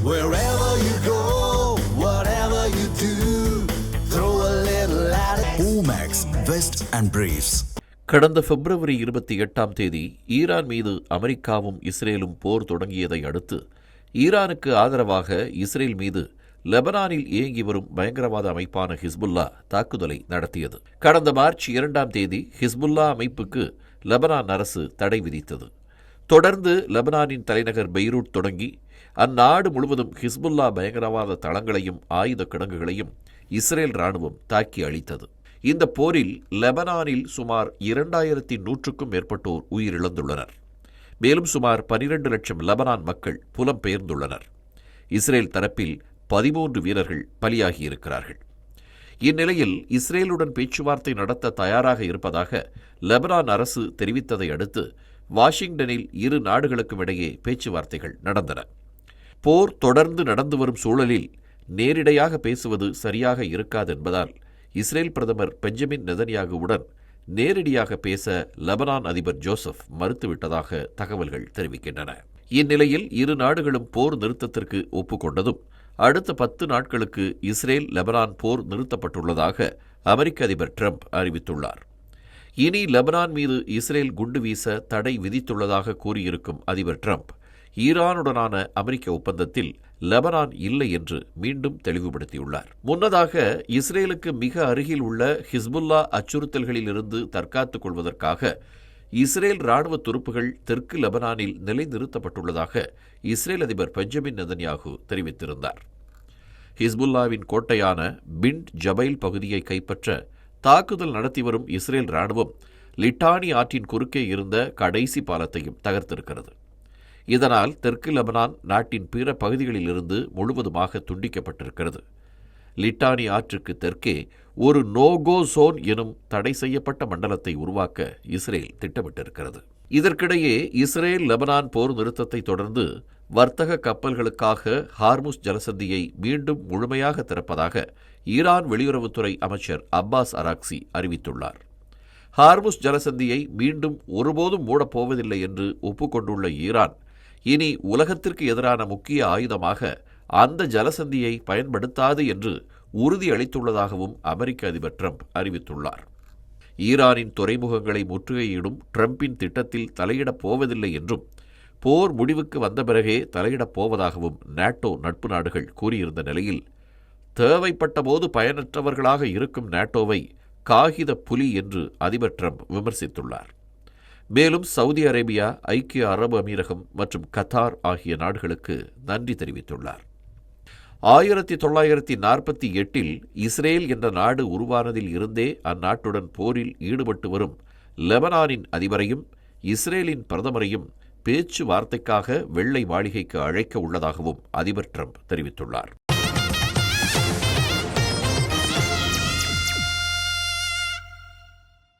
Wherever you go, whatever you do, throw a little at it. Omax, Vest and Briefs. கடந்த பிப்ரவரி 28 Iran மீது அமெரிக்காவும் இஸ்ரேலும் போர் தொடங்கியதை அடுத்து ஈரானுக்கு ஆதரவாக இஸ்ரேல் மீது லெபனானில் இயங்கி வரும் பயங்கரவாத அமைப்பான ஹிஸ்புல்லா தாக்குதலை நடத்தியது. கடந்த மார்ச் 2 ஹிஸ்புல்லா அமைப்புக்கு லெபனான் அரசு தடை விதித்தது. தொடர்ந்து லெபனானின் தலைநகர் பெய்ரூட் தொடங்கி அந்நாடு முழுவதும் ஹிஸ்புல்லா பயங்கரவாத தளங்களையும் ஆயுத கிடங்குகளையும் இஸ்ரேல் ராணுவம் தாக்கி அழித்தது. இந்த போரில் லெபனானில் சுமார் 2100க்கும் மேற்பட்டோர் உயிரிழந்துள்ளனர். மேலும் சுமார் 12 லட்சம் லெபனான் மக்கள் புலம்பெயர்ந்துள்ளனர். இஸ்ரேல் தரப்பில் 13 வீரர்கள் பலியாகியிருக்கிறார்கள். இந்நிலையில் இஸ்ரேலுடன் பேச்சுவார்த்தை நடத்த தயாராக இருப்பதாக லெபனான் அரசு தெரிவித்ததை அடுத்து வாஷிங்டனில் இரு நாடுகளுக்கும் இடையே பேச்சுவார்த்தைகள் நடந்தன. போர் தொடர்ந்து நடந்து வரும் சூழலில் நேரிடையாக பேசுவது சரியாக இருக்காது என்பதால் இஸ்ரேல் பிரதமர் பெஞ்சமின் நெதன்யாகுவுடன் நேரடியாக பேச லெபனான் அதிபர் ஜோசப் மறுத்துவிட்டதாக தகவல்கள் தெரிவிக்கின்றன. இந்நிலையில் இரு நாடுகளும் போர் நிறுத்தத்திற்கு ஒப்புக்கொண்டதும் அடுத்த 10 நாட்களுக்கு இஸ்ரேல் லெபனான் போர் நிறுத்தப்பட்டுள்ளதாக அமெரிக்க அதிபர் ட்ரம்ப் அறிவித்துள்ளார். இனி லெபனான் மீது இஸ்ரேல் குண்டு வீச தடை விதித்துள்ளதாக கூறியிருக்கும் அதிபர் ட்ரம்ப் ஈரானுடனான அமெரிக்க ஒப்பந்தத்தில் லெபனான் இல்லை என்று மீண்டும் தெளிவுபடுத்தியுள்ளார். முன்னதாக இஸ்ரேலுக்கு மிக அருகில் உள்ள ஹிஸ்புல்லா அச்சுறுத்தல்களிலிருந்து தற்காத்துக் கொள்வதற்காக இஸ்ரேல் ராணுவ துருப்புகள் தெற்கு லெபனானில் நிலைநிறுத்தப்பட்டுள்ளதாக இஸ்ரேல் அதிபர் பெஞ்சமின் நெதன்யாகு தெரிவித்திருந்தார். ஹிஸ்புல்லாவின் கோட்டையான பின்ட் ஜபைல் பகுதியை கைப்பற்ற தாக்குதல் நடத்தி வரும் இஸ்ரேல் ராணுவம் லிட்டானி ஆற்றின் குறுக்கே இருந்த கடைசி பாலத்தையும் தகர்த்திருக்கிறது. இதனால் தெற்கு லெபனான் நாட்டின் பிற பகுதிகளிலிருந்து முழுவதுமாக துண்டிக்கப்பட்டிருக்கிறது. லிட்டானி ஆற்றுக்கு தெற்கே ஒரு நோகோ ஜோன் எனும் தடை செய்யப்பட்ட மண்டலத்தை உருவாக்க இஸ்ரேல் திட்டமிட்டிருக்கிறது. இதற்கிடையே இஸ்ரேல் லெபனான் போர் நிறுத்தத்தை தொடர்ந்து வர்த்தக கப்பல்களுக்காக ஹார்முஸ் ஜலசந்தியை மீண்டும் முழுமையாக திறப்பதாக ஈரான் வெளியுறவுத்துறை அமைச்சர் அப்பாஸ் அராக்சி அறிவித்துள்ளார். ஹார்முஸ் ஜலசந்தியை மீண்டும் ஒருபோதும் மூடப்போவதில்லை என்று ஒப்புக்கொண்டுள்ள ஈரான் இனி உலகத்திற்கு எதிரான முக்கிய ஆயுதமாக அந்த ஜலசந்தியை பயன்படுத்தாது என்று உறுதியளித்துள்ளதாகவும் அமெரிக்க அதிபர் ட்ரம்ப் அறிவித்துள்ளார். ஈரானின் துறைமுகங்களை முற்றுகையிடும் ட்ரம்பின் திட்டத்தில் தலையிடப் போவதில்லை என்றும் போர் முடிவுக்கு வந்த பிறகே தலையிடப் போவதாகவும் நாட்டோ நட்பு நாடுகள் கூறியிருந்த நிலையில் தேவைப்பட்ட போது பயனற்றவர்களாக இருக்கும் நாட்டோவை காகித புலி என்று அதிபர் ட்ரம்ப் விமர்சித்துள்ளார். மேலும் சவுதி அரேபியா, ஐக்கிய அரபு அமீரகம் மற்றும் கத்தார் ஆகிய நாடுகளுக்கு நன்றி தெரிவித்துள்ளார். 1948 இஸ்ரேல் என்ற நாடு உருவானதில் இருந்தே அந்நாட்டுடன் போரில் ஈடுபட்டு வரும் லெபனானின் அதிபரையும் இஸ்ரேலின் பிரதமரையும் பேச்சுவார்த்தைக்காக வெள்ளை மாளிகைக்கு அழைக்க உள்ளதாகவும் அதிபர் ட்ரம்ப் தெரிவித்துள்ளார்.